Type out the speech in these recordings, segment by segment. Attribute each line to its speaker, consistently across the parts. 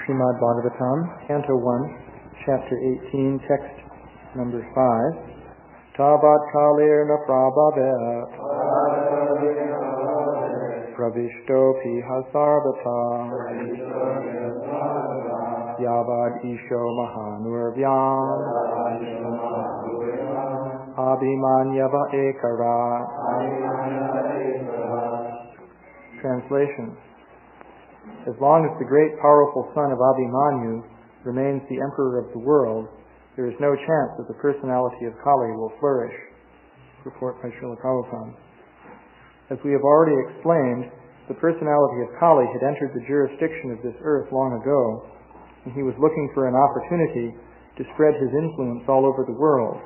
Speaker 1: Srimad Bhagavatam, Canto 1, Chapter 18, Text number 5. Tabat kalirna prabhavet pravishtopi hasarvata yavad isho mahanurvyam abhimanyava ekara. Translation. As long as the great powerful son of Abhimanyu remains the emperor of the world, there is no chance that the personality of Kali will flourish. Report by Śrīla Prabhupāda. As we have already explained, the personality of Kali had entered the jurisdiction of this earth long ago, and he was looking for an opportunity to spread his influence all over the world.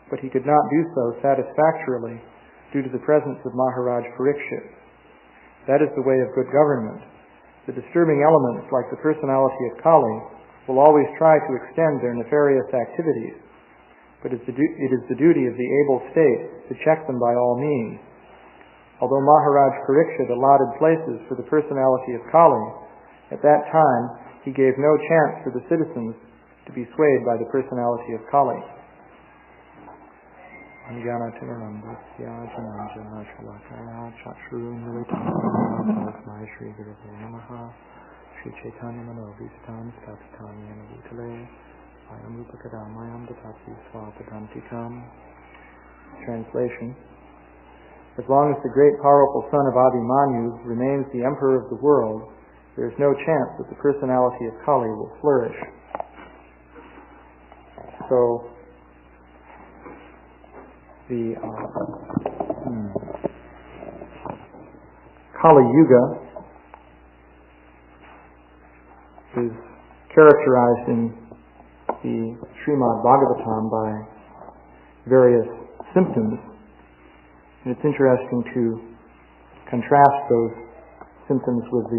Speaker 1: But he could not do so satisfactorily due to the presence of Maharaj Parikshit. That is the way of good government. The disturbing elements, like the personality of Kali, will always try to extend their nefarious activities, but it is the duty of the able state to check them by all means. Although Maharaj Parikshit allotted places for the personality of Kali, at that time he gave no chance for the citizens to be swayed by the personality of Kali. Translation. As long as the great powerful son of Abhimanyu remains the emperor of the world, there is no chance that the personality of Kali will flourish. So, the Kali Yuga is characterized in the Srimad Bhagavatam by various symptoms, and it's interesting to contrast those symptoms with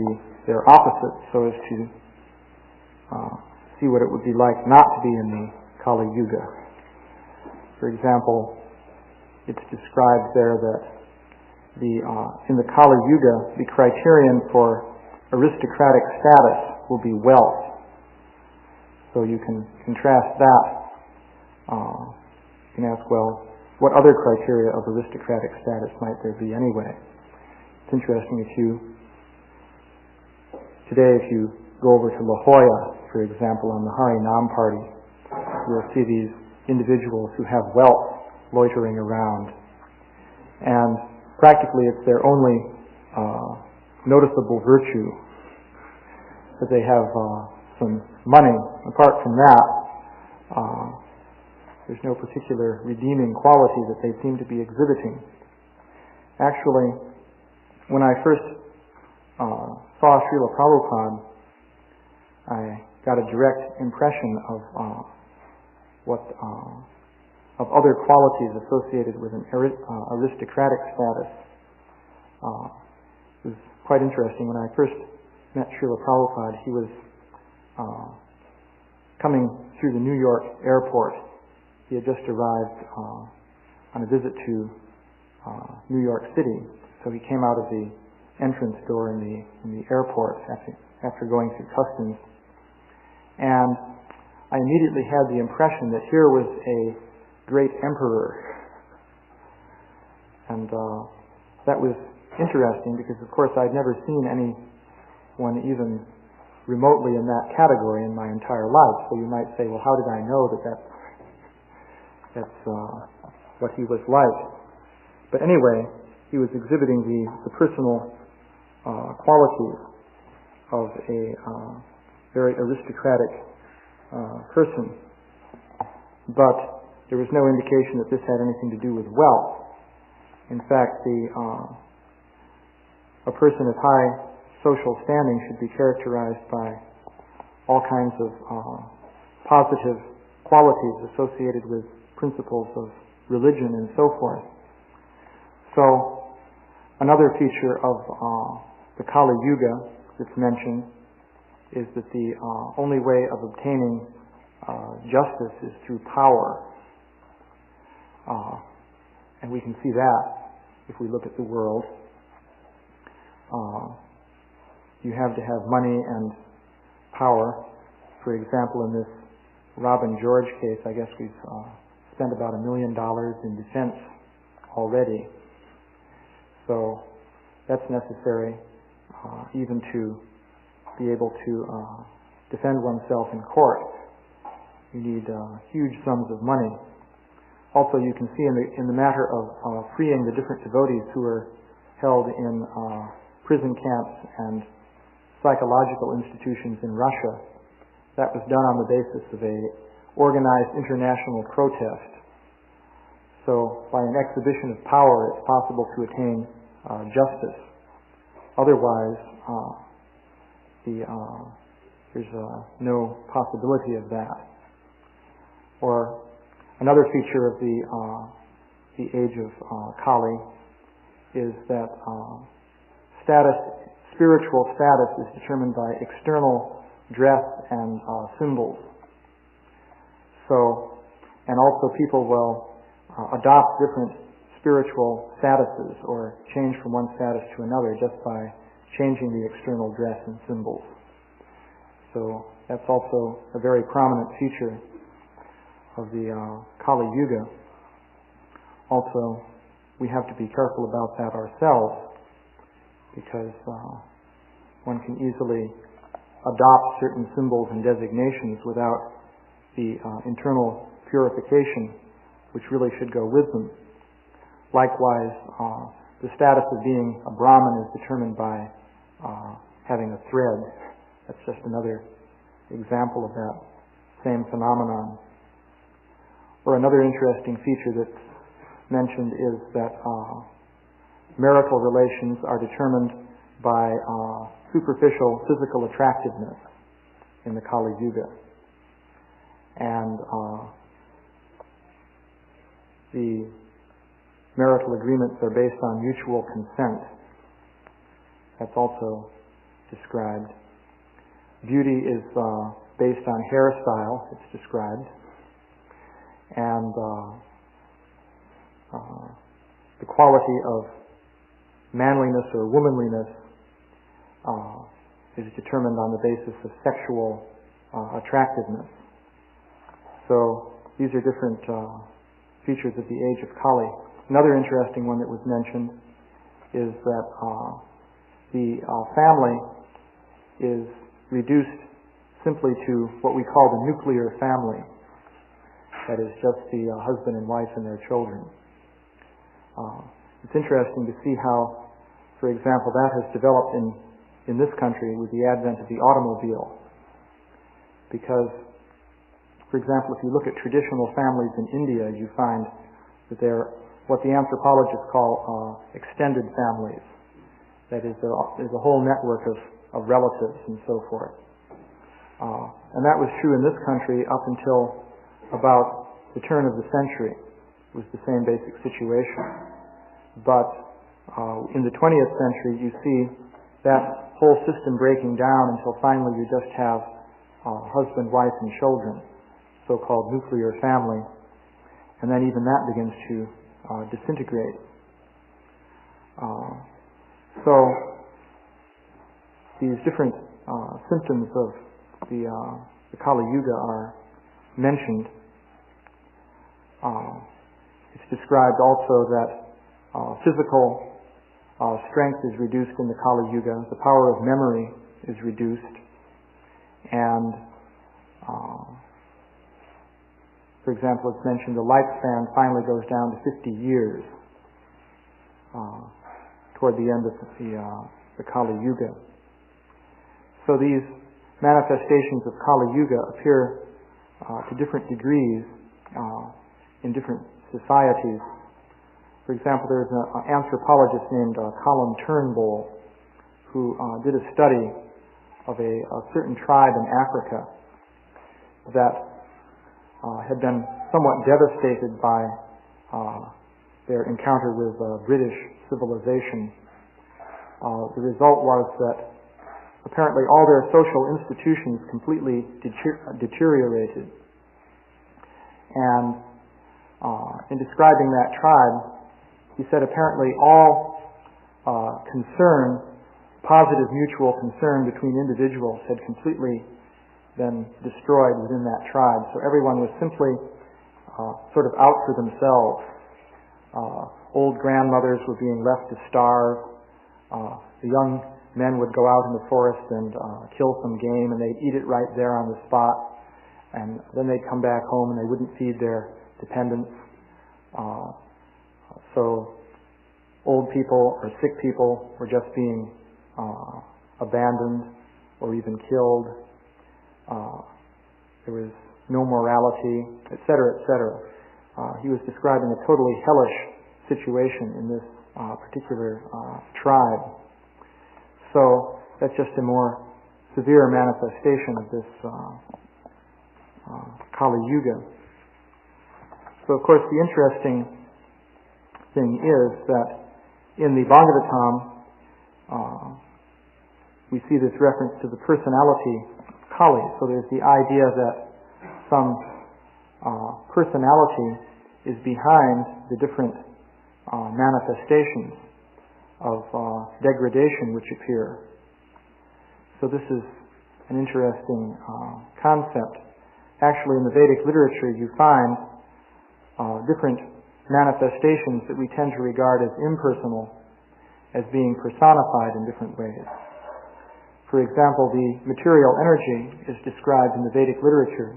Speaker 1: their opposites so as to see what it would be like not to be in the Kali Yuga. For example, it's described there that in the Kali Yuga, the criterion for aristocratic status will be wealth. So you can contrast that. You can ask, well, what other criteria of aristocratic status might there be anyway? It's interesting if you go over to La Jolla, for example, on the Harinam party, you'll see these individuals who have wealth loitering around, and practically it's their only noticeable virtue that they have some money. Apart from that, there's no particular redeeming quality that they seem to be exhibiting. Actually, when I first saw Śrīla Prabhupāda, I got a direct impression of other qualities associated with an aristocratic status. It was quite interesting. When I first met Śrīla Prabhupāda, he was coming through the New York airport. He had just arrived on a visit to New York City, so he came out of the entrance door in the airport after going through customs, and I immediately had the impression that here was a great emperor, and that was interesting because, of course, I'd never seen anyone even remotely in that category in my entire life. So you might say, well, how did I know that that's what he was like? But anyway, he was exhibiting the personal qualities of a very aristocratic person, but there was no indication that this had anything to do with wealth. In fact, a person of high social standing should be characterized by all kinds of positive qualities associated with principles of religion and so forth. So, another feature of the Kali Yuga that's mentioned is that the only way of obtaining justice is through power. And we can see that if we look at the world. You have to have money and power. For example, in this Robin George case, I guess we've spent about $1 million in defense already. So that's necessary even to be able to defend oneself in court. You need huge sums of money. Also, you can see in the matter of freeing the different devotees who were held in prison camps and psychological institutions in Russia, that was done on the basis of a organized international protest. So by an exhibition of power, it's possible to attain justice. Otherwise, there's no possibility of that. Or another feature of the age of Kali is that spiritual status is determined by external dress and symbols. So, and also people will adopt different spiritual statuses or change from one status to another just by changing the external dress and symbols. So that's also a very prominent feature of the Kali Yuga. Also, we have to be careful about that ourselves, because one can easily adopt certain symbols and designations without the internal purification which really should go with them. Likewise, the status of being a Brahmin is determined by having a thread. That's just another example of that same phenomenon. Or another interesting feature that's mentioned is that marital relations are determined by superficial physical attractiveness in the Kali Yuga. And the marital agreements are based on mutual consent. That's also described. Beauty is based on hairstyle, it's described. And the quality of manliness or womanliness is determined on the basis of sexual attractiveness. So these are different features of the age of Kali. Another interesting one that was mentioned is that the family is reduced simply to what we call the nuclear family. That is just the husband and wife and their children. It's interesting to see how, for example, that has developed in this country with the advent of the automobile. Because, for example, if you look at traditional families in India, you find that they're what the anthropologists call extended families. That is, there's a whole network of relatives and so forth. And that was true in this country up until about the turn of the century. It was the same basic situation. But in the 20th century, you see that whole system breaking down until finally you just have husband, wife, and children, so-called nuclear family. And then even that begins to disintegrate. So these different symptoms of the Kali Yuga are mentioned. It's described also that physical strength is reduced in the Kali Yuga. The power of memory is reduced. And for example, it's mentioned the lifespan finally goes down to 50 years toward the end of the Kali Yuga. So these manifestations of Kali Yuga appear to different degrees in different societies. For example, there's an anthropologist named Colin Turnbull who did a study of a certain tribe in Africa that had been somewhat devastated by their encounter with British civilization. The result was that apparently all their social institutions completely deteriorated. And in describing that tribe, he said apparently all concern, positive mutual concern between individuals had completely then destroyed within that tribe. So everyone was simply sort of out for themselves. Old grandmothers were being left to starve. The young men would go out in the forest and kill some game, and they'd eat it right there on the spot. And then they'd come back home and they wouldn't feed their dependents. So old people or sick people were just being abandoned or even killed. There was no morality, etc., etc. He was describing a totally hellish situation in this particular tribe. So that's just a more severe manifestation of this Kali Yuga. So of course the interesting thing is that in the Bhagavatam we see this reference to the personality Kali. So there's the idea that some personality is behind the different manifestations of degradation which appear. So this is an interesting concept. Actually, in the Vedic literature, you find different manifestations that we tend to regard as impersonal as being personified in different ways. For example, the material energy is described in the Vedic literature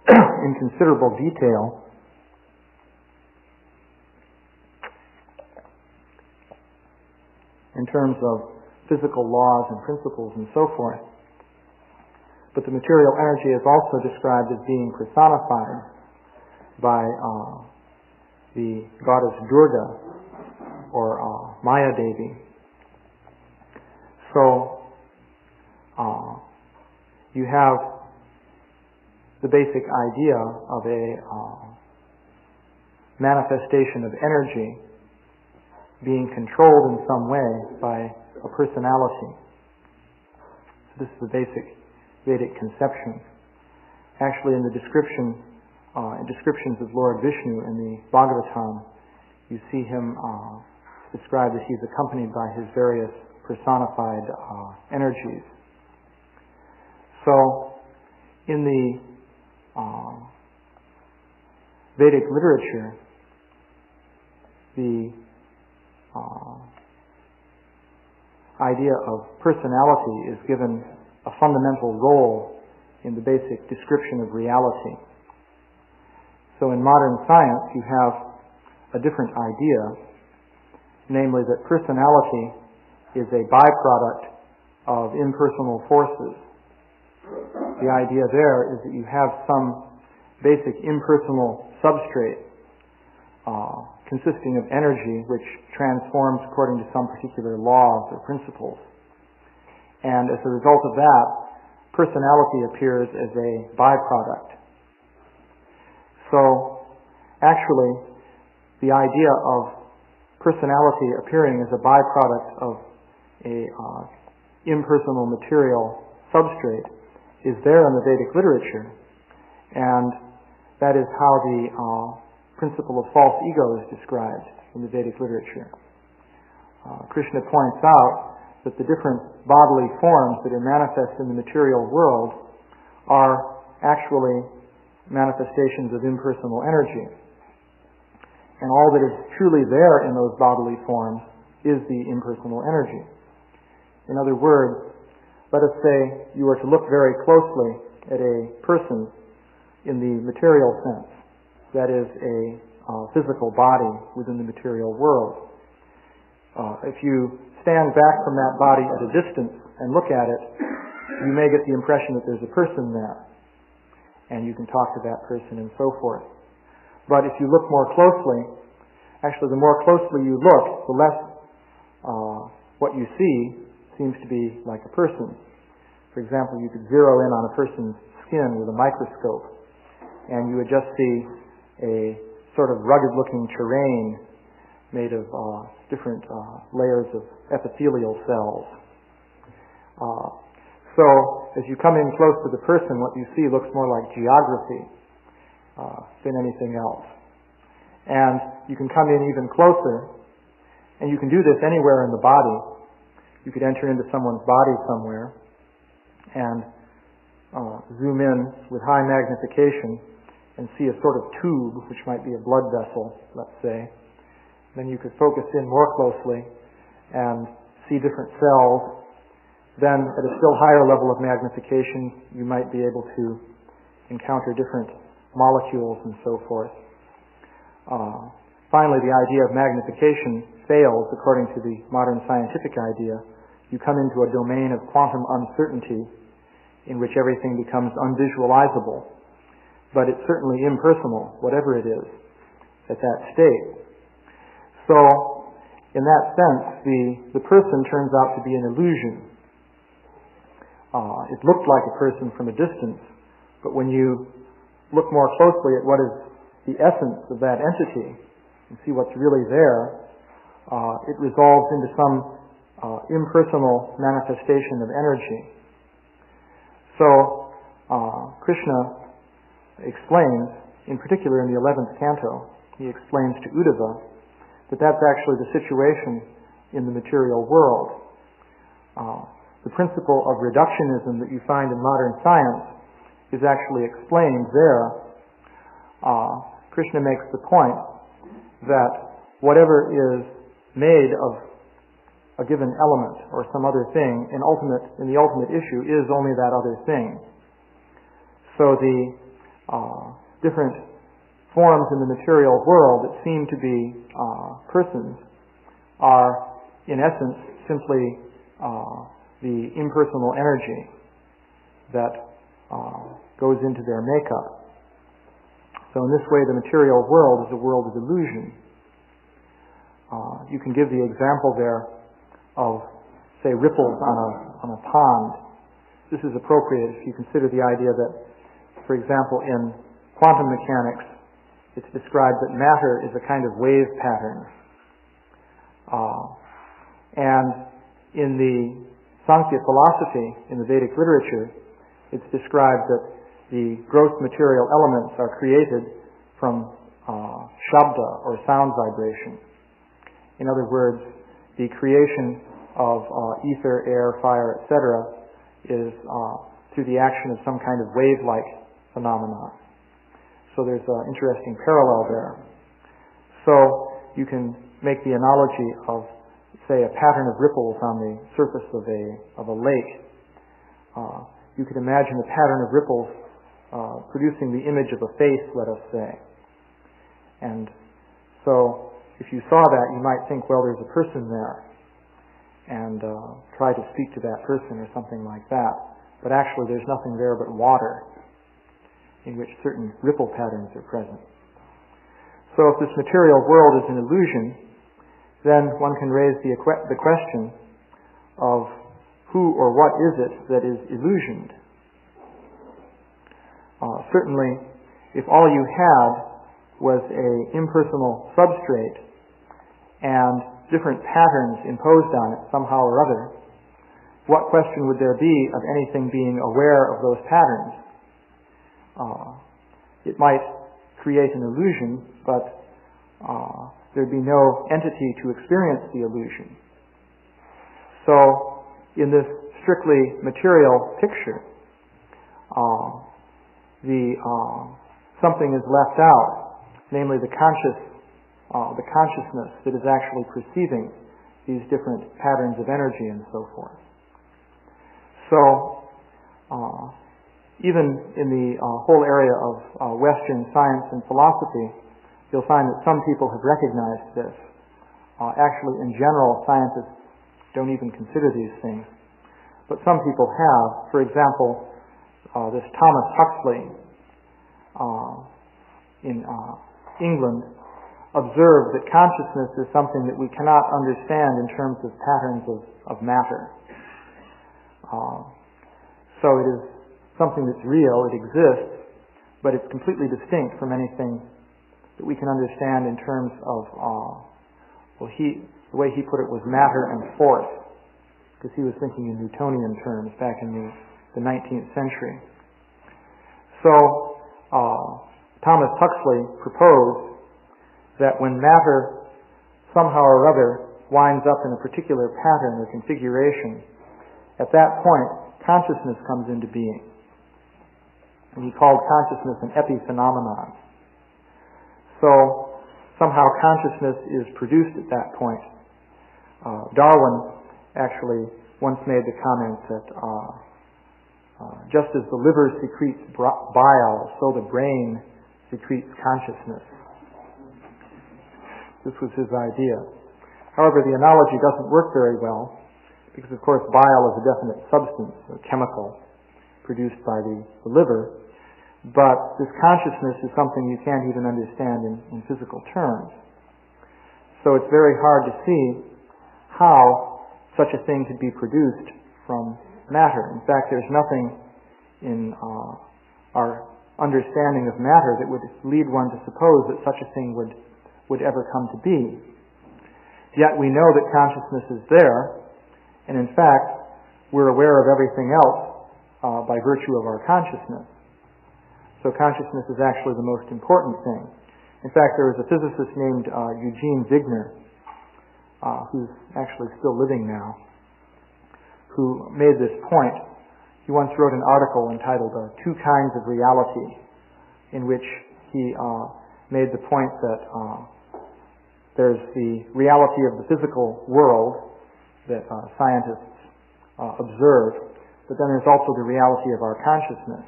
Speaker 1: in considerable detail. In terms of physical laws and principles and so forth. But the material energy is also described as being personified by the goddess Durga or Maya Devi. So you have the basic idea of a manifestation of energy being controlled in some way by a personality. So this is the basic Vedic conception. Actually, in the descriptions of Lord Vishnu in the Bhagavatam, you see him described as he's accompanied by his various personified energies. So, in the Vedic literature, the idea of personality is given a fundamental role in the basic description of reality. So in modern science you have a different idea, namely that personality is a byproduct of impersonal forces. The idea there is that you have some basic impersonal substrate consisting of energy which transforms according to some particular laws or principles. And as a result of that, personality appears as a byproduct. So, actually, the idea of personality appearing as a byproduct of a impersonal material substrate is there in the Vedic literature, and that is how the principle of false ego is described in the Vedic literature. Krishna points out that the different bodily forms that are manifest in the material world are actually manifestations of impersonal energy. And all that is truly there in those bodily forms is the impersonal energy. In other words, let us say you were to look very closely at a person in the material sense, that is a physical body within the material world. If you stand back from that body at a distance and look at it, you may get the impression that there's a person there, and you can talk to that person and so forth. But if you look more closely, actually the more closely you look, the less what you see seems to be like a person. For example, you could zero in on a person's skin with a microscope, and you would just see a sort of rugged-looking terrain made of different layers of epithelial cells. So, as you come in close to the person, what you see looks more like geography than anything else. And you can come in even closer, and you can do this anywhere in the body. You could enter into someone's body somewhere, and zoom in with high magnification and see a sort of tube, which might be a blood vessel, let's say. Then you could focus in more closely and see different cells. Then at a still higher level of magnification, you might be able to encounter different molecules and so forth. Finally, the idea of magnification fails according to the modern scientific idea. You come into a domain of quantum uncertainty in which everything becomes unvisualizable, but it's certainly impersonal, whatever it is, at that state. So, in that sense, the person turns out to be an illusion. It looked like a person from a distance, but when you look more closely at what is the essence of that entity and see what's really there, it resolves into some impersonal manifestation of energy. So, Krishna explains, in particular in the 11th canto, he explains to Uddhava that that's actually the situation in the material world. The principle of reductionism that you find in modern science is actually explained there. Krishna makes the point that whatever is made of a given element or some other thing in the ultimate issue is only that other thing. So the different forms in the material world that seem to be persons are in essence simply the impersonal energy that goes into their makeup. So in this way the material world is a world of illusion. You can give the example there of, say, ripples on a pond. This is appropriate if you consider the idea that, for example, in quantum mechanics, it's described that matter is a kind of wave pattern. And in the Sankhya philosophy, in the Vedic literature, it's described that the gross material elements are created from shabda, or sound vibration. In other words, the creation of ether, air, fire, etc. is through the action of some kind of wave-like phenomenon. So there's an interesting parallel there. So you can make the analogy of, say, a pattern of ripples on the surface of a lake. You could imagine a pattern of ripples producing the image of a face, let us say. And so if you saw that, you might think, well, there's a person there, and try to speak to that person or something like that. But actually there's nothing there but water, in which certain ripple patterns are present. So if this material world is an illusion, then one can raise the question of who or what is it that is illusioned. Certainly, if all you had was an impersonal substrate and different patterns imposed on it somehow or other, what question would there be of anything being aware of those patterns? It might create an illusion, but there'd be no entity to experience the illusion. So, in this strictly material picture, something is left out, namely the consciousness that is actually perceiving these different patterns of energy and so forth. So, even in the whole area of Western science and philosophy, you'll find that some people have recognized this. Actually, in general, scientists don't even consider these things. But some people have. For example, this Thomas Huxley in England observed that consciousness is something that we cannot understand in terms of patterns of matter. So it is something that's real, it exists, but it's completely distinct from anything that we can understand in terms of, the way he put it was matter and force, because he was thinking in Newtonian terms back in the 19th century. So, Thomas Huxley proposed that when matter somehow or other winds up in a particular pattern or configuration, at that point, consciousness comes into being. and he called consciousness an epiphenomenon. So somehow consciousness is produced at that point. Darwin actually once made the comment that just as the liver secretes bile, so the brain secretes consciousness. This was his idea. However, the analogy doesn't work very well because, of course, bile is a definite substance, a chemical produced by the liver, but this consciousness is something you can't even understand in physical terms. So it's very hard to see how such a thing could be produced from matter. In fact, there's nothing in our understanding of matter that would lead one to suppose that such a thing would ever come to be. Yet we know that consciousness is there, and in fact, we're aware of everything else by virtue of our consciousness. So consciousness is actually the most important thing. In fact, there was a physicist named Eugene Wigner, who's actually still living now, who made this point. He once wrote an article entitled Two Kinds of Reality, in which he made the point that there's the reality of the physical world that scientists observe, but then there's also the reality of our consciousness,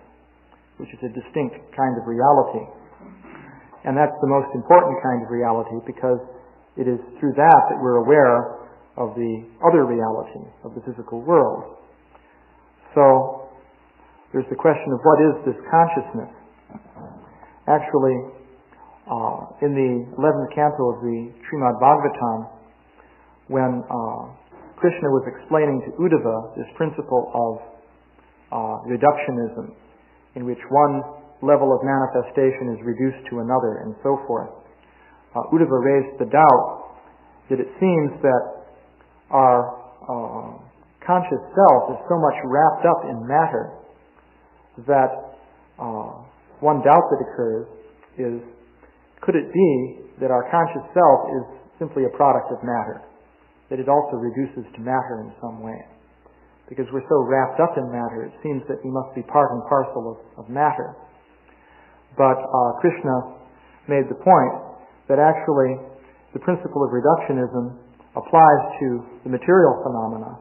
Speaker 1: which is a distinct kind of reality. And that's the most important kind of reality because it is through that we're aware of the other reality of the physical world. So there's the question of what is this consciousness? Actually, in the 11th canto of the Srimad Bhagavatam, when Krishna was explaining to Uddhava this principle of reductionism, in which one level of manifestation is reduced to another and so forth, Uddhava raised the doubt that it seems that our conscious self is so much wrapped up in matter that one doubt that occurs is, could it be that our conscious self is simply a product of matter, that it also reduces to matter in some way? Because we're so wrapped up in matter, it seems that we must be part and parcel of matter. But Krishna made the point that actually the principle of reductionism applies to the material phenomena,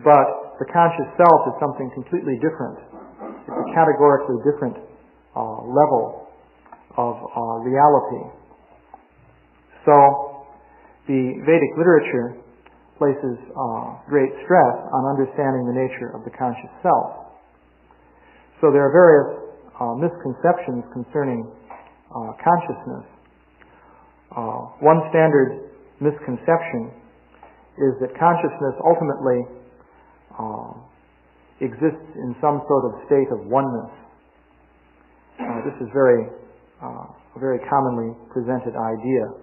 Speaker 1: but the conscious self is something completely different. It's a categorically different level of reality. So the Vedic literature places great stress on understanding the nature of the conscious self. So there are various misconceptions concerning consciousness. One standard misconception is that consciousness ultimately exists in some sort of state of oneness. This is a very commonly presented idea.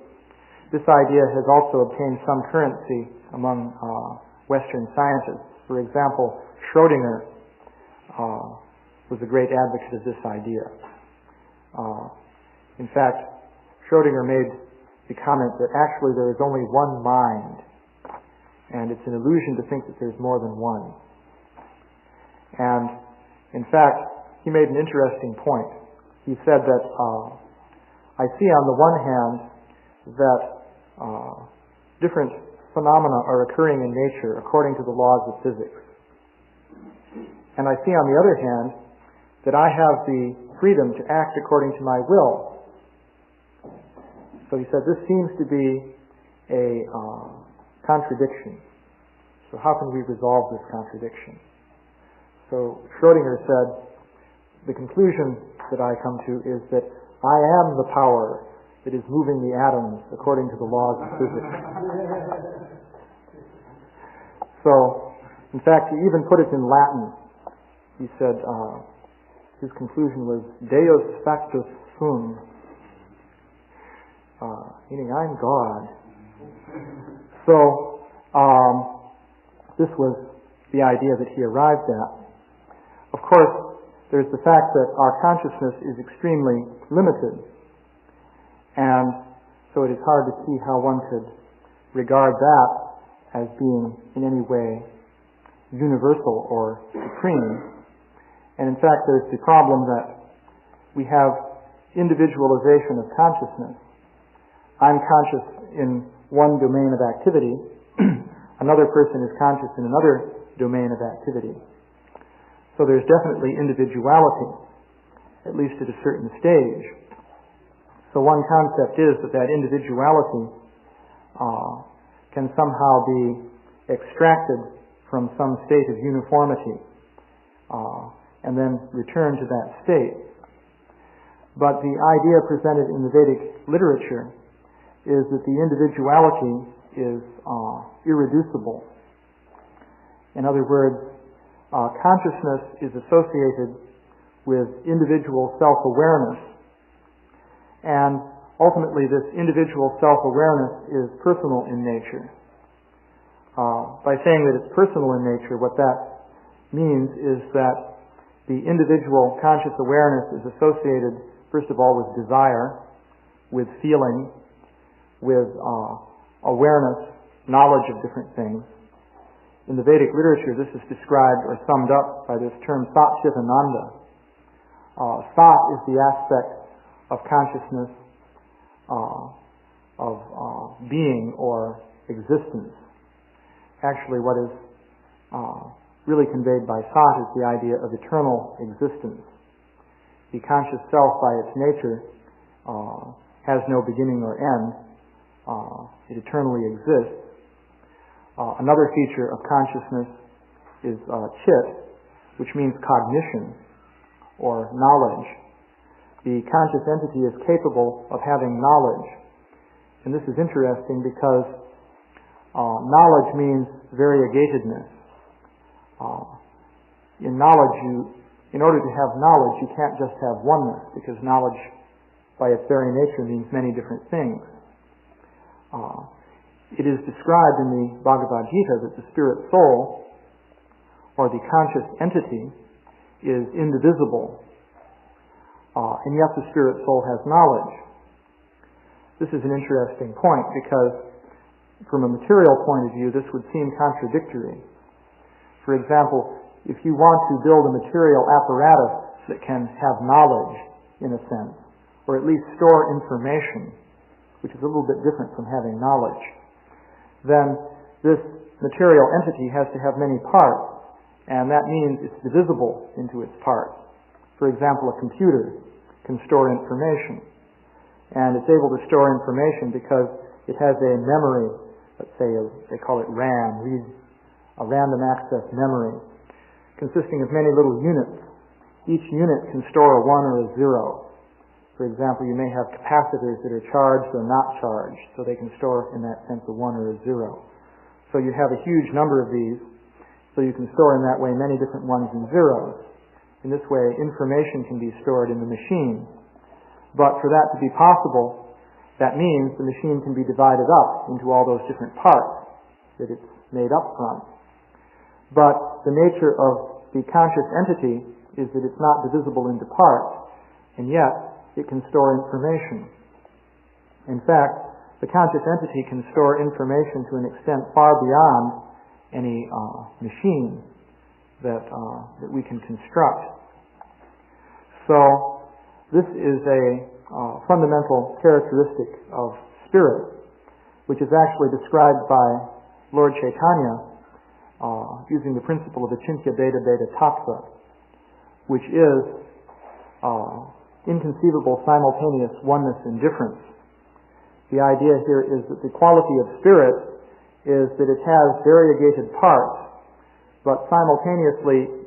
Speaker 1: This idea has also obtained some currency among Western scientists. For example, Schrödinger was a great advocate of this idea. In fact, Schrödinger made the comment that actually there is only one mind, and it's an illusion to think that there's more than one. And in fact, he made an interesting point. He said that I see on the one hand that different phenomena are occurring in nature according to the laws of physics. And I see on the other hand that I have the freedom to act according to my will. So he said this seems to be a contradiction. So how can we resolve this contradiction? So Schrödinger said, the conclusion that I come to is that I am the power that is moving the atoms according to the laws of physics. So, in fact, he even put it in Latin. He said, his conclusion was, Deus factus sum, meaning I'm God. So, this was the idea that he arrived at. Of course, there's the fact that our consciousness is extremely limited, and so it is hard to see how one could regard that as being in any way universal or supreme. And in fact, there's the problem that we have individualization of consciousness. I'm conscious in one domain of activity, another person is conscious in another domain of activity. So there's definitely individuality, at least at a certain stage. So one concept is that individuality can somehow be extracted from some state of uniformity and then return to that state. But the idea presented in the Vedic literature is that the individuality is irreducible. In other words, consciousness is associated with individual self-awareness, and ultimately this individual self-awareness is personal in nature. By saying that it's personal in nature, what that means is that the individual conscious awareness is associated, first of all, with desire, with feeling, with awareness, knowledge of different things. In the Vedic literature, this is described or summed up by this term Sat-Chit-Ananda. Sat is the aspect of consciousness, of being or existence. Actually, what is really conveyed by Sat is the idea of eternal existence. The conscious self, by its nature, has no beginning or end. It eternally exists. Another feature of consciousness is chit, which means cognition or knowledge. The conscious entity is capable of having knowledge. And this is interesting because knowledge means variegatedness. In knowledge, in order to have knowledge, you can't just have oneness, because knowledge, by its very nature, means many different things. It is described in the Bhagavad Gita that the spirit soul, or the conscious entity, is indivisible, and yet the spirit soul has knowledge. This is an interesting point because, from a material point of view, this would seem contradictory. For example, if you want to build a material apparatus that can have knowledge, in a sense, or at least store information, which is a little bit different from having knowledge, then this material entity has to have many parts, and that means it's divisible into its parts. For example, a computer can store information, and it's able to store information because it has a memory, let's say they call it RAM, a random access memory, consisting of many little units. Each unit can store a 1 or a 0. For example, you may have capacitors that are charged or not charged, so they can store, in that sense, a 1 or a 0. So you have a huge number of these, so you can store in that way many different 1s and 0s. In this way, information can be stored in the machine. But for that to be possible, that means the machine can be divided up into all those different parts that it's made up from. But the nature of the conscious entity is that it's not divisible into parts, and yet it can store information. In fact, the conscious entity can store information to an extent far beyond any machine that we can construct. So this is a fundamental characteristic of spirit, which is actually described by Lord Chaitanya using the principle of Achintya Bheda Bheda Tattva, which is inconceivable simultaneous oneness and difference. The idea here is that the quality of spirit is that it has variegated parts, but simultaneously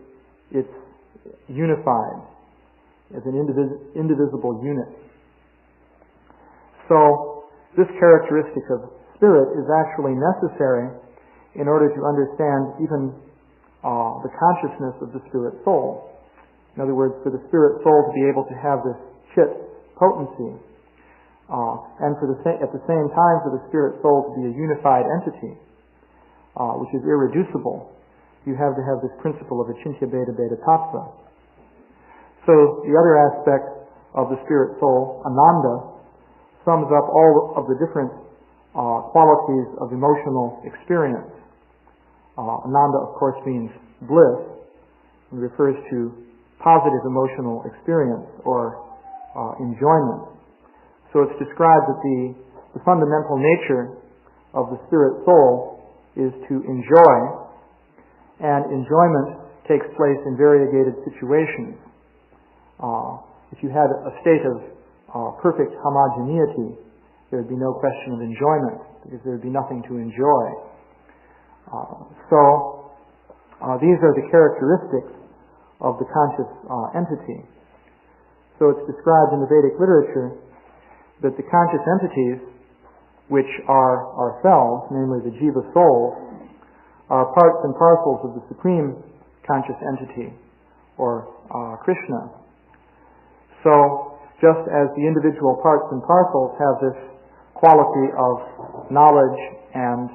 Speaker 1: it's unified as an indivisible unit. So this characteristic of spirit is actually necessary in order to understand even the consciousness of the spirit soul. In other words, for the spirit soul to be able to have this chit potency, and at the same time for the spirit soul to be a unified entity, which is irreducible, you have to have this principle of Achintya Bheda Bheda Tattva. So the other aspect of the spirit soul, Ananda, sums up all of the different qualities of emotional experience. Ananda, of course, means bliss. It refers to positive emotional experience or enjoyment. So it's described that the fundamental nature of the spirit soul is to enjoy, and enjoyment takes place in variegated situations. If you had a state of perfect homogeneity, there would be no question of enjoyment, because there would be nothing to enjoy. These are the characteristics of the conscious entity. So it's described in the Vedic literature that the conscious entities, which are ourselves, namely the jiva souls, are parts and parcels of the supreme conscious entity, or Krishna. So, just as the individual parts and parcels have this quality of knowledge and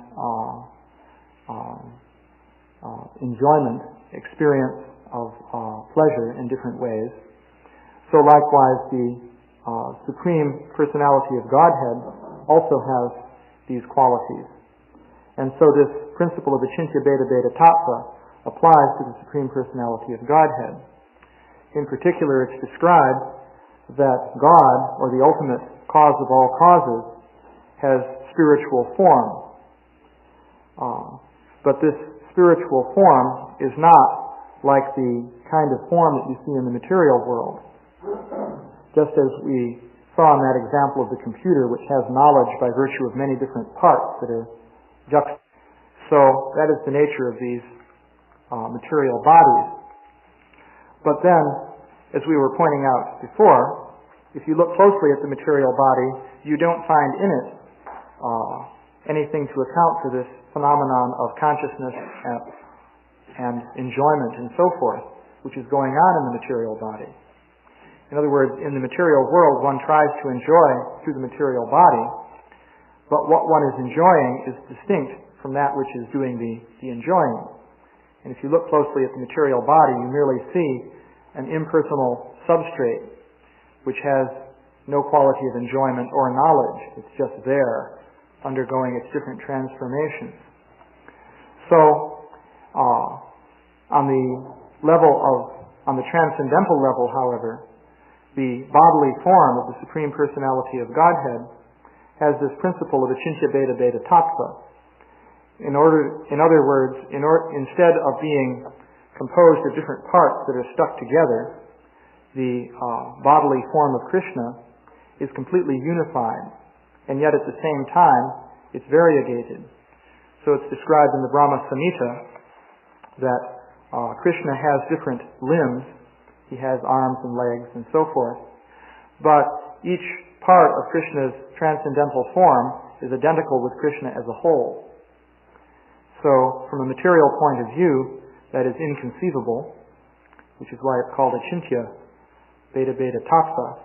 Speaker 1: enjoyment, experience of pleasure in different ways, so likewise the Supreme Personality of Godhead also has these qualities. And so this principle of Achintya Bheda Bheda Tattva applies to the Supreme Personality of Godhead. In particular, it's described that God, or the ultimate cause of all causes, has spiritual form. But this spiritual form is not like the kind of form that you see in the material world. Just as we saw in that example of the computer, which has knowledge by virtue of many different parts that are juxtaposed. So that is the nature of these material bodies. But then, as we were pointing out before, if you look closely at the material body, you don't find in it anything to account for this phenomenon of consciousness and enjoyment and so forth, which is going on in the material body. In other words, in the material world, one tries to enjoy through the material body, but what one is enjoying is distinct from that which is doing the enjoying. And if you look closely at the material body, you merely see an impersonal substrate which has no quality of enjoyment or knowledge. It's just there, undergoing its different transformations. So, on the transcendental level, however, the bodily form of the Supreme Personality of Godhead has this principle of Achintya Bheda Bheda Tattva. In other words, instead of being composed of different parts that are stuck together, the bodily form of Krishna is completely unified, and yet at the same time it's variegated. So it's described in the Brahma Samhita that Krishna has different limbs. He has arms and legs and so forth. But each part of Krishna's transcendental form is identical with Krishna as a whole. So, from a material point of view, that is inconceivable, which is why it's called Achintya Bheda Bheda Tattva.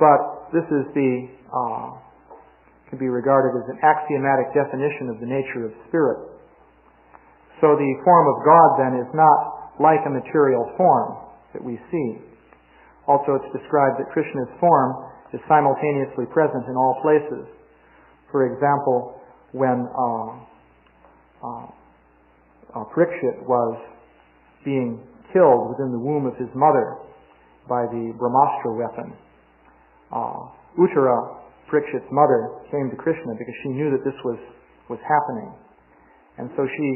Speaker 1: But this is can be regarded as an axiomatic definition of the nature of spirit. So the form of God then is not like a material form that we see. Also, it's described that Krishna's form is simultaneously present in all places. For example, when Parikshit was being killed within the womb of his mother by the Brahmastra weapon, Uttara, Parikshit's mother, came to Krishna because she knew that this was happening. And so she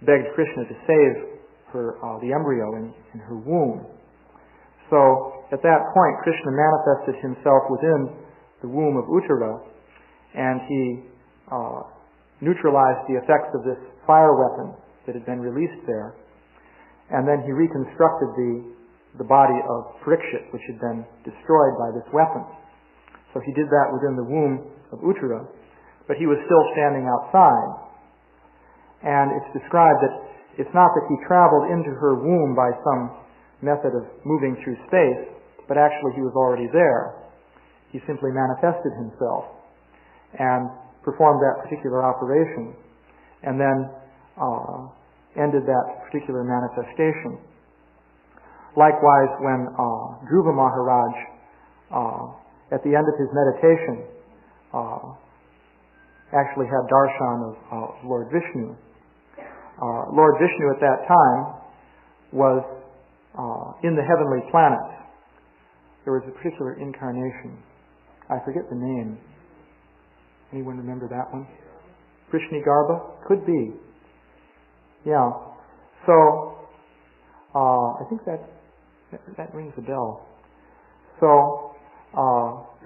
Speaker 1: begged Krishna to save her, the embryo in her womb. So at that point, Krishna manifested himself within the womb of Uttara, and he neutralized the effects of this fire weapon that had been released there, and then he reconstructed the body of Parikshit, which had been destroyed by this weapon. So he did that within the womb of Uttara, but he was still standing outside. And it's described that it's not that he traveled into her womb by some method of moving through space, but actually he was already there. He simply manifested himself and performed that particular operation, and then ended that particular manifestation. Likewise, when Dhruva Maharaj, at the end of his meditation, actually had darshan of Lord Vishnu. Lord Vishnu at that time was in the heavenly planets, there was a particular incarnation. I forget the name. Anyone remember that one? Krishnigarbha? Could be. Yeah. So, I think that rings a bell. So,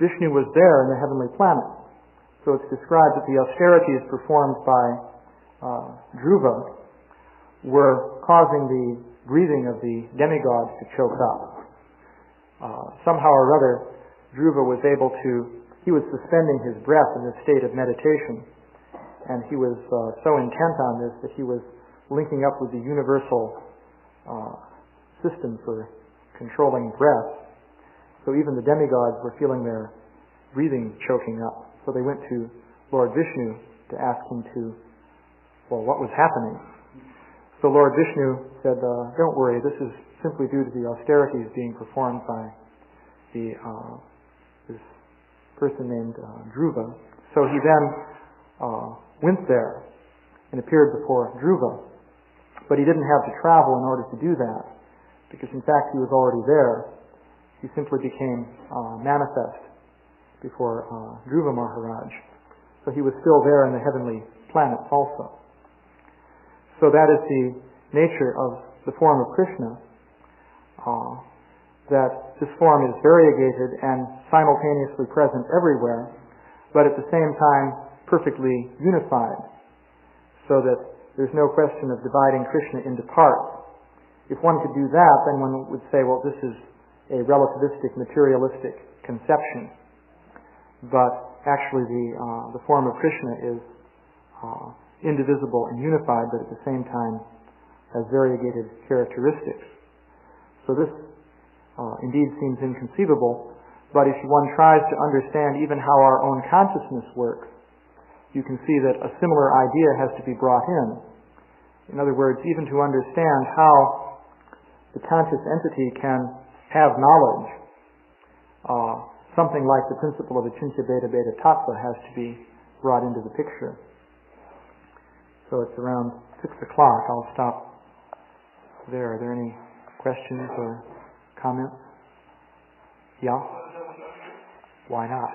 Speaker 1: Vishnu was there in the heavenly planet. So it's described that the austerities performed by Dhruva were causing the breathing of the demigods to choke up. Somehow or other, Dhruva was he was suspending his breath in this state of meditation, and he was so intent on this that he was linking up with the universal system for controlling breath. So even the demigods were feeling their breathing choking up. So they went to Lord Vishnu to ask him what was happening. So Lord Vishnu said, don't worry, this is simply due to the austerities being performed by this person named Dhruva. So he then went there and appeared before Dhruva. But he didn't have to travel in order to do that, because in fact he was already there. He simply became manifest before Dhruva Maharaj. So he was still there in the heavenly planets also. So that is the nature of the form of Krishna, that this form is variegated and simultaneously present everywhere, but at the same time perfectly unified, so that there's no question of dividing Krishna into parts. If one could do that, then one would say, well, this is a relativistic, materialistic conception. But actually the form of Krishna is indivisible and unified, but at the same time has variegated characteristics. So this indeed seems inconceivable, but if one tries to understand even how our own consciousness works, you can see that a similar idea has to be brought in. In other words, even to understand how the conscious entity can have knowledge, something like the principle of Achintya Bheda Bheda Tattva has to be brought into the picture. So it's around 6 o'clock. I'll stop there. Are there any questions or comments? Yeah? Why not?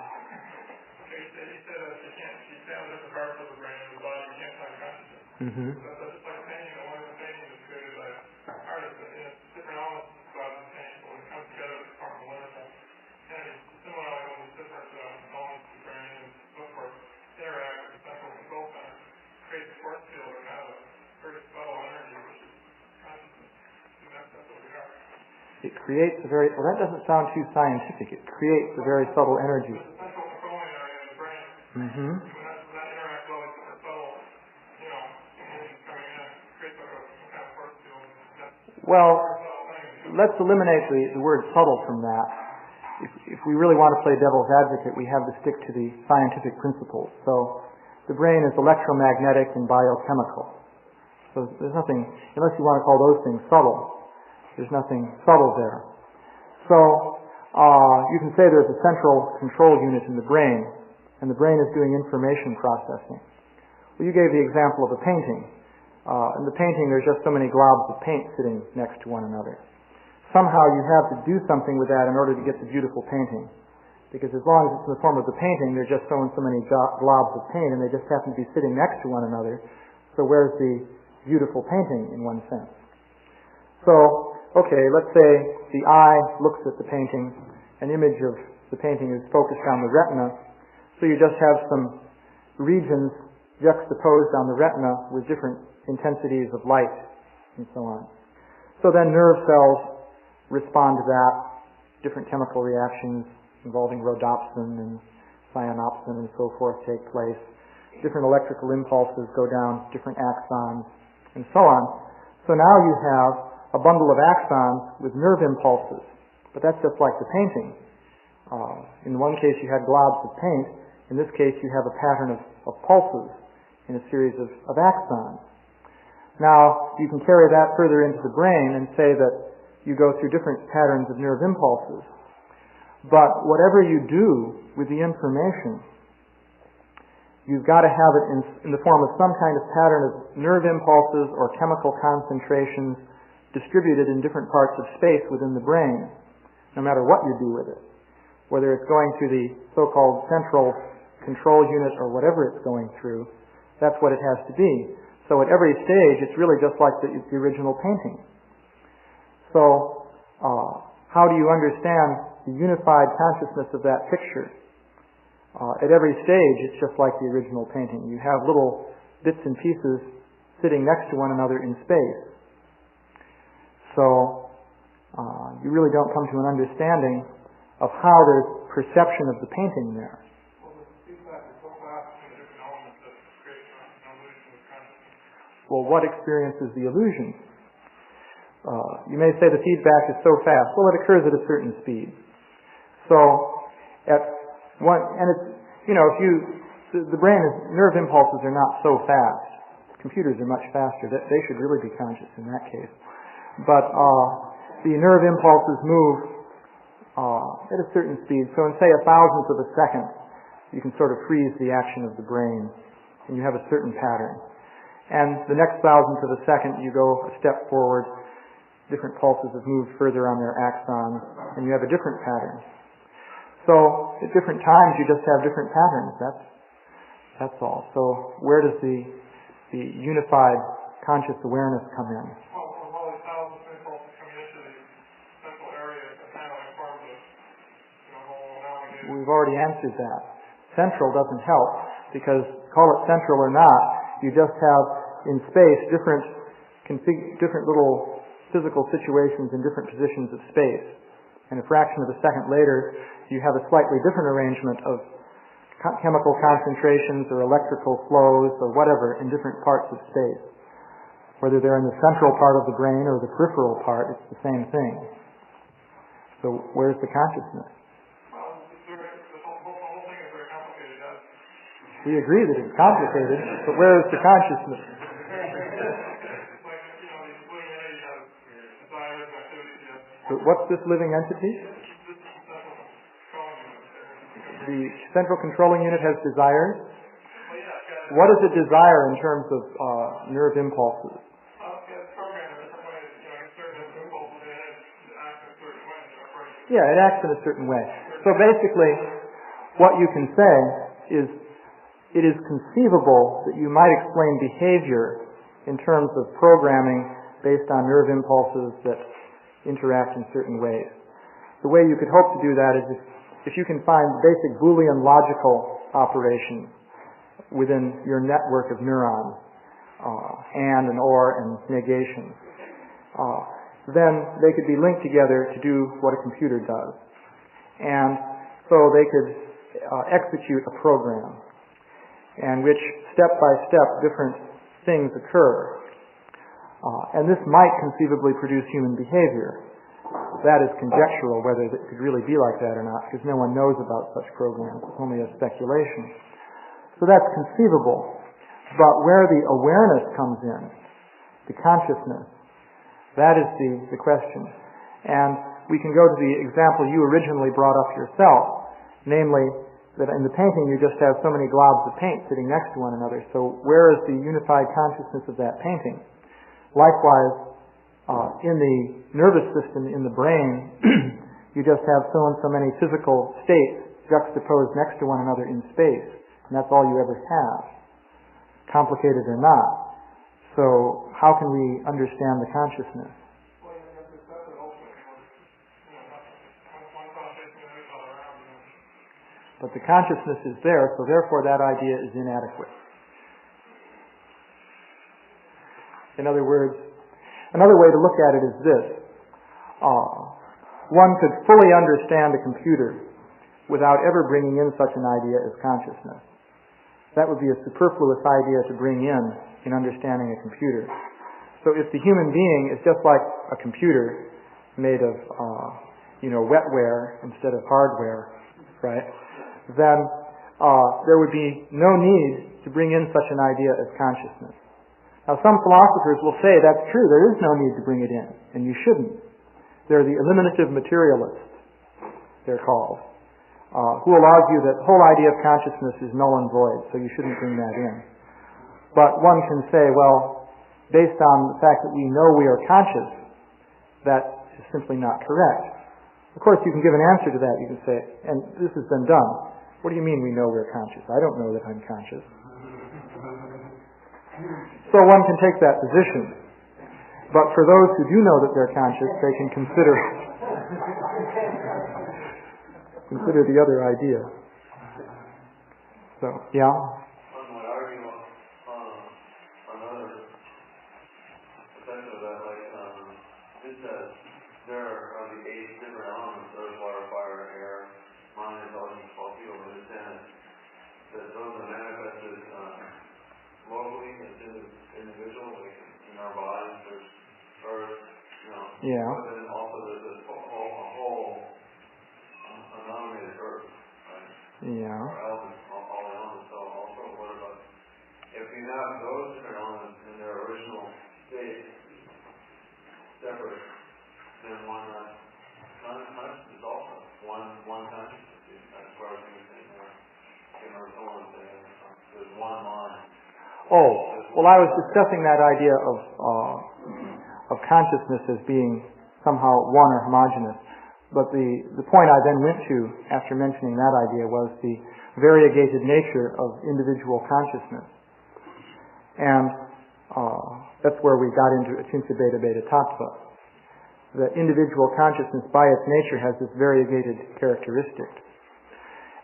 Speaker 1: Mm-hmm. It creates a very, that doesn't sound too scientific. It creates a very subtle energy. Mm-hmm. Well, let's eliminate the word subtle from that. If we really want to play devil's advocate, we have to stick to the scientific principles. So the brain is electromagnetic and biochemical. So there's nothing, unless you want to call those things subtle, there's nothing subtle there. So you can say there's a central control unit in the brain, and the brain is doing information processing. Well, you gave the example of a painting. In the painting, there's just so many globs of paint sitting next to one another. Somehow you have to do something with that in order to get the beautiful painting. Because as long as it's in the form of the painting, there's just so many globs of paint, and they just happen to be sitting next to one another. So where's the beautiful painting in one sense? So, okay, let's say the eye looks at the painting, an image of the painting is focused on the retina, so you just have some regions juxtaposed on the retina with different intensities of light and so on. So then nerve cells respond to that, different chemical reactions involving rhodopsin and cyanopsin and so forth take place. Different electrical impulses go down different axons and so on. So now you have a bundle of axons with nerve impulses, but that's just like the painting. In one case you had globs of paint, in this case you have a pattern of pulses in a series of axons. Now you can carry that further into the brain and say that you go through different patterns of nerve impulses. But whatever you do with the information, you've got to have it in the form of some kind of pattern of nerve impulses or chemical concentrations distributed in different parts of space within the brain, no matter what you do with it. Whether it's going to the so-called central control unit or whatever it's going through, that's what it has to be. So at every stage, it's really just like the original painting. So how do you understand the unified consciousness of that picture? At every stage, it's just like the original painting. You have little bits and pieces sitting next to one another in space. So you really don't come to an understanding of how there's perception of the painting there. Well, what experiences the illusion? You may say the feedback is so fast. Well, it occurs at a certain speed. So, at one, and it's, the brain nerve impulses are not so fast. Computers are much faster. They should really be conscious in that case. But the nerve impulses move at a certain speed. So in, say, 1,000th of a second, you can sort of freeze the action of the brain, and you have a certain pattern. And the next 1,000th of a second, you go a step forward. Different pulses have moved further on their axons, and you have a different pattern. So at different times, you just have different patterns. That's all. So where does the unified conscious awareness come in?
Speaker 2: Well, all these thousands of impulses coming into the central area, the kind of forms of whole.
Speaker 1: We've already answered that. Central doesn't help, because call it central or not, you just have in space different little physical situations in different positions of space. And a fraction of a second later, you have a slightly different arrangement of chemical concentrations or electrical flows or whatever in different parts of space. Whether they're in the central part of the brain or the peripheral part, it's the same thing. So where's the consciousness?
Speaker 2: Well, the whole thing is very complicated.
Speaker 1: We agree that it's complicated, but where is the consciousness? But what's this living entity? The central controlling unit has desires. What does it desire in terms of nerve impulses? Yeah, it acts in a certain way. So basically, what you can say is, it is conceivable that you might explain behavior in terms of programming based on nerve impulses that interact in certain ways. The way you could hope to do that is if you can find basic Boolean logical operations within your network of neurons, and or and negation, then they could be linked together to do what a computer does. And so they could execute a program in which step by step different things occur. And this might conceivably produce human behavior. That is conjectural, whether it could really be like that or not, because no one knows about such programs. It's only a speculation. So that's conceivable. But where the awareness comes in, the consciousness, that is the question. And we can go to the example you originally brought up yourself, namely that in the painting you just have so many globs of paint sitting next to one another. So where is the unified consciousness of that painting? Likewise, in the nervous system, in the brain, you just have so and so many physical states juxtaposed next to one another in space, and that's all you ever have, complicated or not. So how can we understand the consciousness? But the consciousness is there, so therefore that idea is inadequate. In other words, another way to look at it is this. One could fully understand a computer without ever bringing in such an idea as consciousness. That would be a superfluous idea to bring in understanding a computer. So if the human being is just like a computer made of, wetware instead of hardware, right, then there would be no need to bring in such an idea as consciousness. Now, some philosophers will say that's true, there is no need to bring it in, and you shouldn't. They're the eliminative materialists, they're called, who will argue that the whole idea of consciousness is null and void, so you shouldn't bring that in. But one can say, well, based on the fact that we know we are conscious, that is simply not correct. Of course, you can give an answer to that. You can say, and this has been done. What do you mean we know we're conscious? I don't know that I'm conscious. So one can take that position. But for those who do know that they're conscious, they can consider the other idea. So, yeah?
Speaker 3: One would argue another potential of that, like, just that there are the 8 different elements, earth, water, fire, air, mind, intelligence, all field, but it's that those are manifested locally as individual, like in our bodies, there's earth,
Speaker 1: Yeah.
Speaker 3: but then also there's a whole denominated earth, right?
Speaker 1: Yeah.
Speaker 3: Or elements, all the elements. So also, what about if we have those different elements in their original state, separate, then one consciousness is also one consciousness, as far as you think, or someone saying there's one mind.
Speaker 1: Oh, well, I was discussing that idea of consciousness as being somehow one or homogeneous. But the point I then went to after mentioning that idea was the variegated nature of individual consciousness. And that's where we got into Achintya Bheda Bheda Tattva. That individual consciousness by its nature has this variegated characteristic.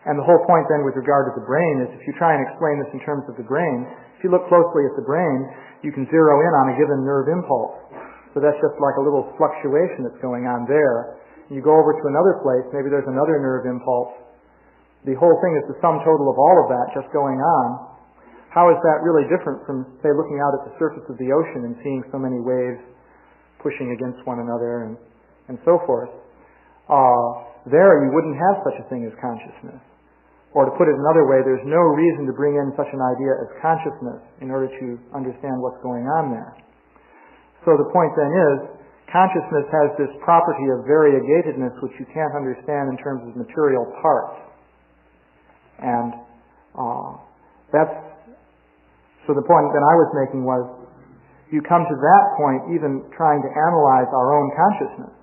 Speaker 1: And the whole point then with regard to the brain is if you try and explain this in terms of the brain, if you look closely at the brain, you can zero in on a given nerve impulse. So that's just like a little fluctuation that's going on there. You go over to another place, maybe there's another nerve impulse. The whole thing is the sum total of all of that just going on. How is that really different from, say, looking out at the surface of the ocean and seeing so many waves pushing against one another and so forth? There you wouldn't have such a thing as consciousness. Or to put it another way, there's no reason to bring in such an idea as consciousness in order to understand what's going on there. So the point then is, consciousness has this property of variegatedness which you can't understand in terms of material parts. And so the point that I was making was, you come to that point even trying to analyze our own consciousness.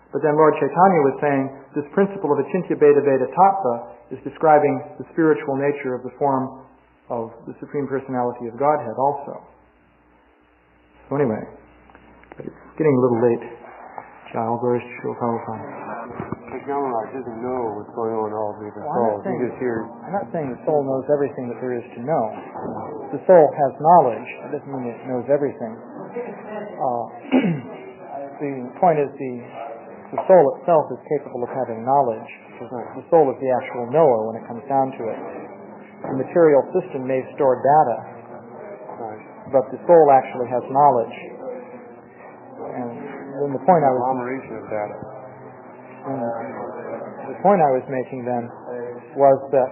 Speaker 1: But then Lord Chaitanya was saying, this principle of Achintya Bheda Bheda Tattva is describing the spiritual nature of the form of the Supreme Personality of Godhead also. So anyway, but it's getting a little late. Prabhupada.
Speaker 4: Yamaraj doesn't know what's going on in all the different souls. He just hears.
Speaker 1: I'm not saying the soul knows everything that there is to know. The soul has knowledge. It doesn't mean it knows everything. The point is the soul itself is capable of having knowledge. The soul is the actual knower when it comes down to it. The material system may store data, but the soul actually has knowledge. And then the point I was making then was that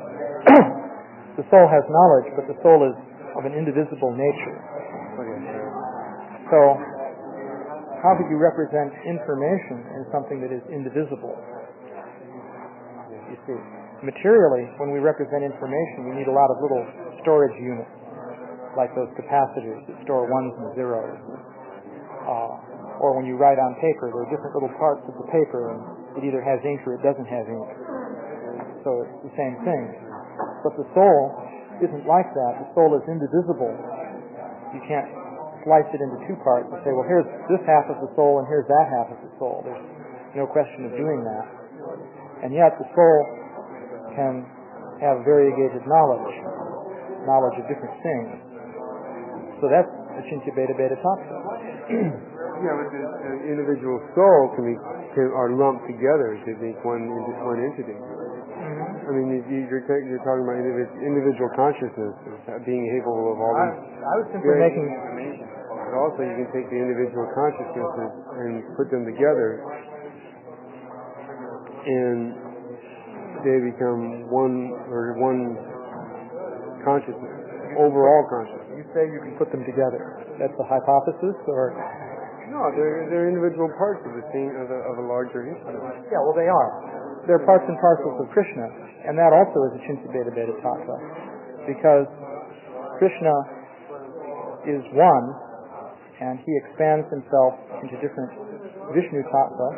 Speaker 1: the soul has knowledge, but the soul is of an indivisible nature. So how could you represent information as something that is indivisible? You see, materially, when we represent information, we need a lot of little storage units, like those capacitors that store ones and zeros. Or when you write on paper, there are different little parts of the paper, and it either has ink or it doesn't have ink. So it's the same thing. But the soul isn't like that. The soul is indivisible. You can't slice it into two parts and say, well, here's this half of the soul and here's that half of the soul. There's no question of doing that. And yet the soul can have variegated knowledge of different things. So that's Achintya Bheda Bheda Tattva.
Speaker 4: Yeah, but the individual soul are lumped together to make one entity.
Speaker 1: Mm-hmm.
Speaker 4: I mean, you're talking about individual consciousness being capable of all these.
Speaker 1: I was simply making.
Speaker 4: But also, you can take the individual consciousnesses and put them together, and they become one consciousness, overall consciousness.
Speaker 1: You say you can put them together. That's a hypothesis, or?
Speaker 4: No, they're individual parts of the same of a larger history.
Speaker 1: Yeah, well, they are. They're parts and parcels of Krishna, and that also is Achintya Bheda Bheda Tattva, because Krishna is one, and he expands himself into different Vishnu Tattva,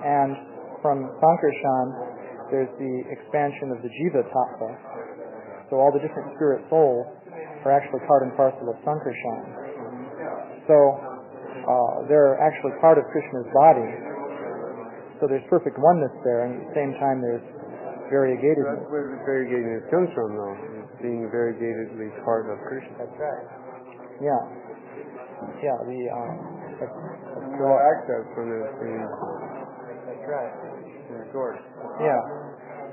Speaker 1: and from Sankarshan there's the expansion of the Jiva Tattva. So all the different spirit souls are actually part and parcel of Sankarshan. So they're actually part of Krishna's body. So there's perfect oneness there, and at the same time there's variegatedness.
Speaker 4: That's where the variegatedness comes from, though, being variegatedly part of Krishna.
Speaker 1: That's right. Yeah. Yeah, that's
Speaker 4: all access from the same.
Speaker 1: That's right.
Speaker 4: Source.
Speaker 1: Yeah.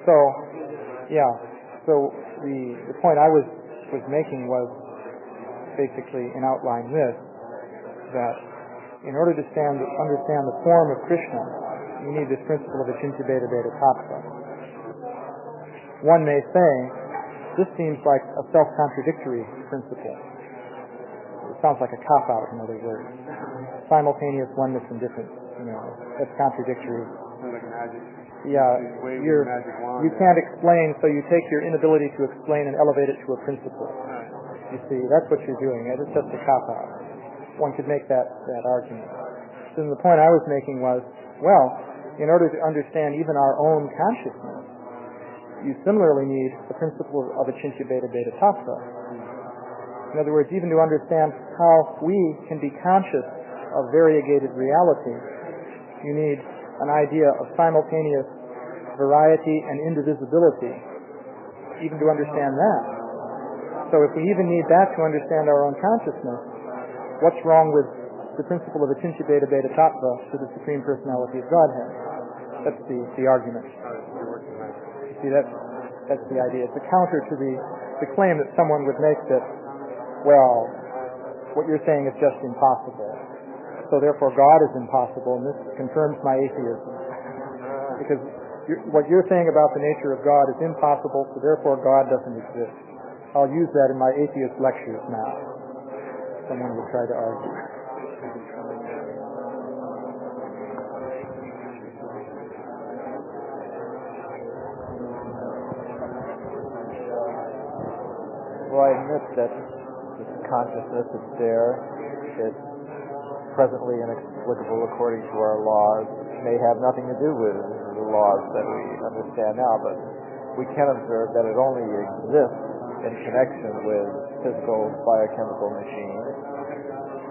Speaker 1: So the point I was making was basically in outline this, that in order to understand the form of Krishna, you need this principle of Achintya Bheda Bheda Tattva. One may say, this seems like a self-contradictory principle. It sounds like a cop-out, in other words. Simultaneous oneness and difference, that's contradictory.
Speaker 4: Like magic.
Speaker 1: Yeah,
Speaker 4: magic wand.
Speaker 1: You can't explain, so you take your inability to explain and elevate it to a principle. You see, that's what you're doing. It's just a cop-out. One could make that argument. So the point I was making was, well, in order to understand even our own consciousness, you similarly need the principle of Achintya Bheda Bheda Tattva. In other words, even to understand how we can be conscious of variegated reality, you need an idea of simultaneous variety and indivisibility, even to understand that. So if we even need that to understand our own consciousness, what's wrong with the principle of Achintya Bheda Bheda Tattva to the Supreme Personality of Godhead? That's the argument. You see, that's the idea. It's a counter to the claim that someone would make that, well, what you're saying is just impossible. So therefore God is impossible, and this confirms my atheism. Because what you're saying about the nature of God is impossible, so therefore God doesn't exist. I'll use that in my atheist lectures now. Someone would try to argue.
Speaker 5: Well, I admit that this consciousness is there. It's presently inexplicable according to our laws. It may have nothing to do with the laws that we understand now, but we can observe that it only exists in connection with physical biochemical machines.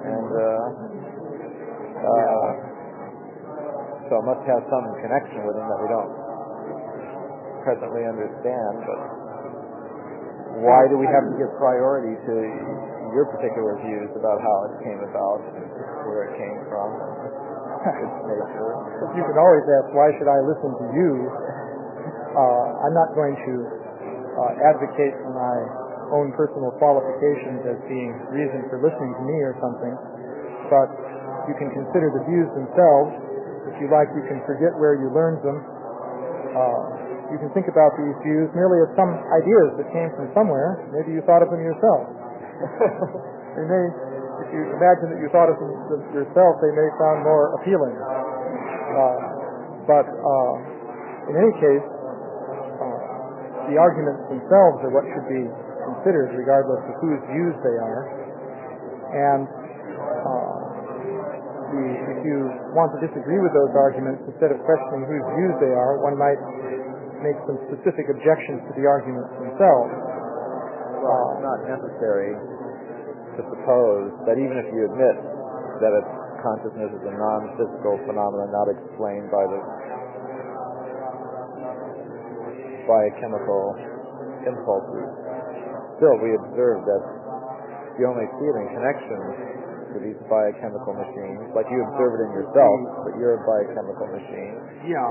Speaker 5: And so it must have some connection with them that we don't presently understand, but why do we have to give priority to your particular views about how it came about, where it came from, its nature?
Speaker 1: You could always ask, why should I listen to you? I'm not going to advocate for my own personal qualifications as being reason for listening to me or something, but you can consider the views themselves. If you like, you can forget where you learned them. You can think about these views merely as some ideas that came from somewhere. Maybe you thought of them yourself. If you imagine that you thought of them yourself, they may sound more appealing. But in any case, the arguments themselves are what should be considered, regardless of whose views they are. And if you want to disagree with those arguments, instead of questioning whose views they are, one might make some specific objections to the arguments themselves.
Speaker 5: Well, it's not necessary to suppose that even if you admit that its consciousness is a non-physical phenomenon not explained by the biochemical impulses, still we observe that you only see it in connection to these biochemical machines, like you observe it in yourself, but you're a biochemical machine.
Speaker 1: Yeah.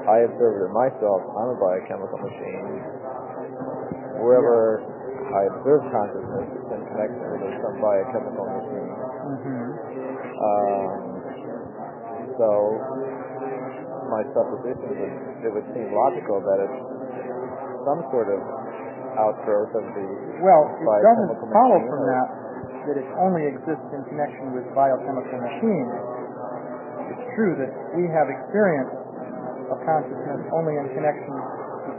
Speaker 5: I observe it in myself. I'm a biochemical machine. Wherever I observe consciousness, it's in connection with some biochemical machine. So my supposition is it would seem logical that it's some sort of outgrowth of the
Speaker 1: it doesn't follow from that it only exists in connection with biochemical machines. It's true that we have experience of consciousness only in connection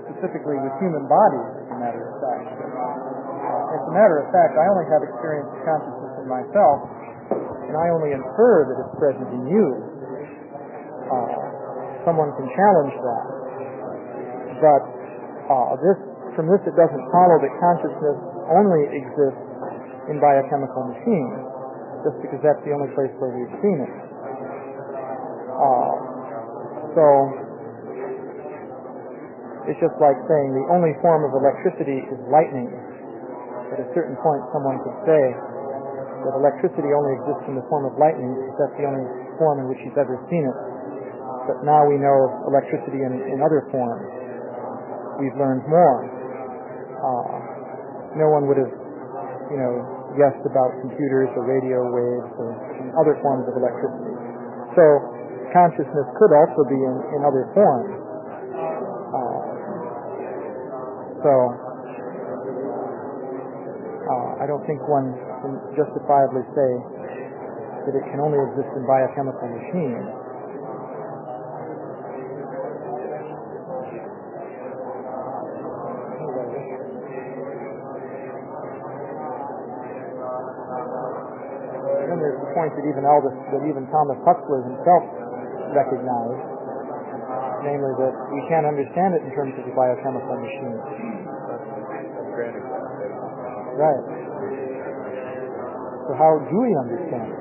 Speaker 1: specifically with human bodies, as a matter of fact. As a matter of fact, I only have experience of consciousness in myself and I only infer that it's present in you, someone can challenge that. But from this it doesn't follow that consciousness only exists in biochemical machines, just because that's the only place where we've seen it. So it's just like saying the only form of electricity is lightning. At a certain point someone could say that electricity only exists in the form of lightning because that's the only form in which he's ever seen it. But now we know of electricity in other forms. We've learned more. No one would have, guessed about computers or radio waves or other forms of electricity. So consciousness could also be in other forms. I don't think one can justifiably say that it can only exist in biochemical machines. And then there's the point that even Thomas Huxley himself recognized, namely that we can't understand it in terms of the biochemical machine. Right. So how do we understand it?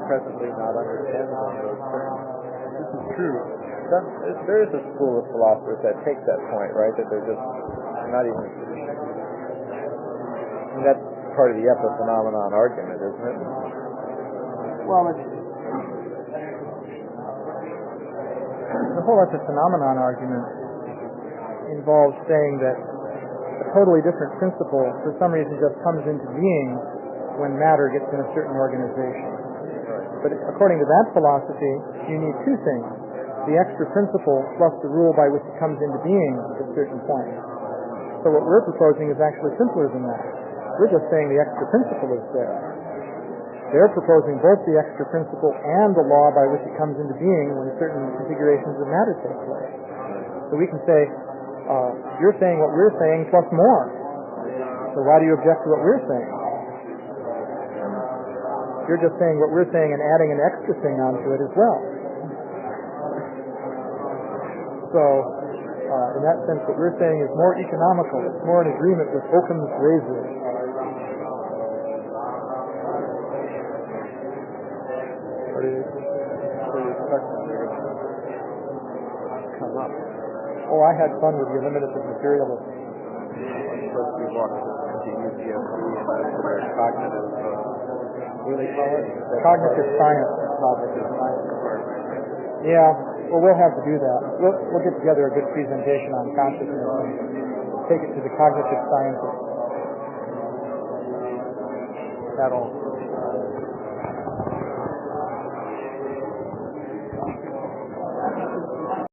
Speaker 5: Presently not understanding those terms.
Speaker 4: This is true.
Speaker 5: There is a school of philosophers that takes that point, right? That they're just not even... that's part of the epiphenomenon argument, isn't it?
Speaker 1: Well, the whole epiphenomenon argument involves saying that a totally different principle for some reason just comes into being when matter gets in a certain organization. But according to that philosophy, you need two things: the extra principle plus the rule by which it comes into being at a certain point. So what we're proposing is actually simpler than that. We're just saying the extra principle is there. They're proposing both the extra principle and the law by which it comes into being when certain configurations of matter take place. So we can say, you're saying what we're saying plus more. So why do you object to what we're saying? You're just saying what we're saying and adding an extra thing onto it as well. So, in that sense, what we're saying is more economical. It's more in agreement with Occam's razor. What are your questions are going to come up? Oh, I had fun with the eliminative materialist.
Speaker 5: First we walked into UCSB and their cognitive, what do they call it?
Speaker 1: Cognitive science.
Speaker 5: Cognitive science.
Speaker 1: Yeah, well, we'll have to do that. We'll get together a good presentation on consciousness and take it to the cognitive scientists. That'll